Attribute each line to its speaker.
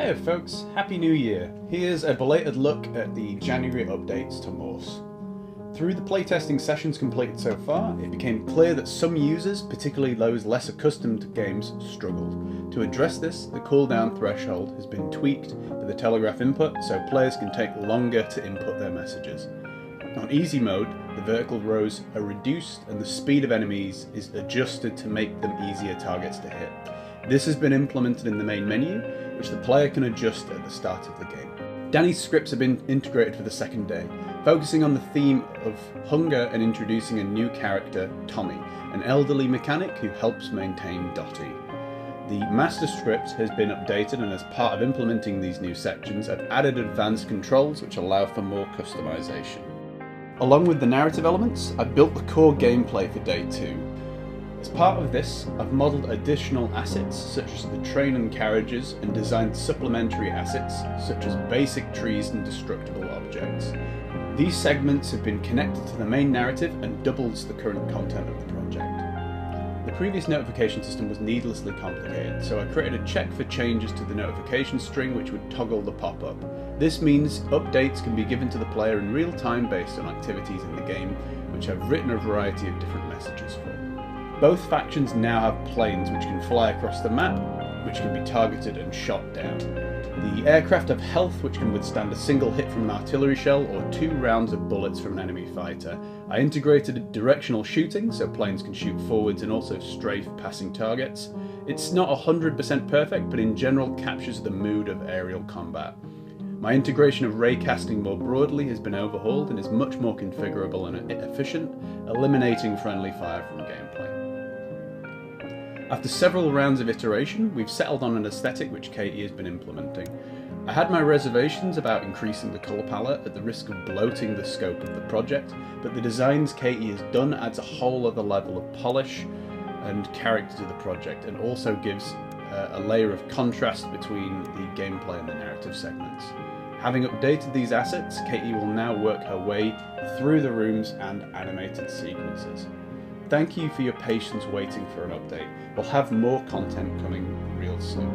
Speaker 1: Hey folks, Happy New Year! Here's a belated look at the January updates to Morse. Through the playtesting sessions completed so far, it became clear that some users, particularly those less accustomed to games, struggled. To address this, the cooldown threshold has been tweaked for the telegraph input so players can take longer to input their messages. On easy mode, the vertical rows are reduced and the speed of enemies is adjusted to make them easier targets to hit. This has been implemented in the main menu, which the player can adjust at the start of the game. Danny's scripts have been integrated for the second day, focusing on the theme of hunger and introducing a new character, Tommy, an elderly mechanic who helps maintain Dottie. The master script has been updated, and as part of implementing these new sections, I've added advanced controls which allow for more customization. Along with the narrative elements, I've built the core gameplay for day 2. As part of this, I've modelled additional assets such as the train and carriages and designed supplementary assets such as basic trees and destructible objects. These segments have been connected to the main narrative and doubles the current content of the project. The previous notification system was needlessly complicated, so I created a check for changes to the notification string which would toggle the pop-up. This means updates can be given to the player in real time based on activities in the game, which I've written a variety of different messages for. Both factions now have planes which can fly across the map, which can be targeted and shot down. The aircraft have health which can withstand a single hit from an artillery shell or 2 rounds of bullets from an enemy fighter. I integrated directional shooting so planes can shoot forwards and also strafe passing targets. It's not 100% perfect, but in general captures the mood of aerial combat. My integration of raycasting more broadly has been overhauled and is much more configurable and efficient, eliminating friendly fire from gameplay. After several rounds of iteration, we've settled on an aesthetic which Katie has been implementing. I had my reservations about increasing the colour palette at the risk of bloating the scope of the project, but the designs Katie has done adds a whole other level of polish and character to the project, and also gives a layer of contrast between the gameplay and the narrative segments. Having updated these assets, Katie will now work her way through the rooms and animated sequences. Thank you for your patience waiting for an update. We'll have more content coming real soon.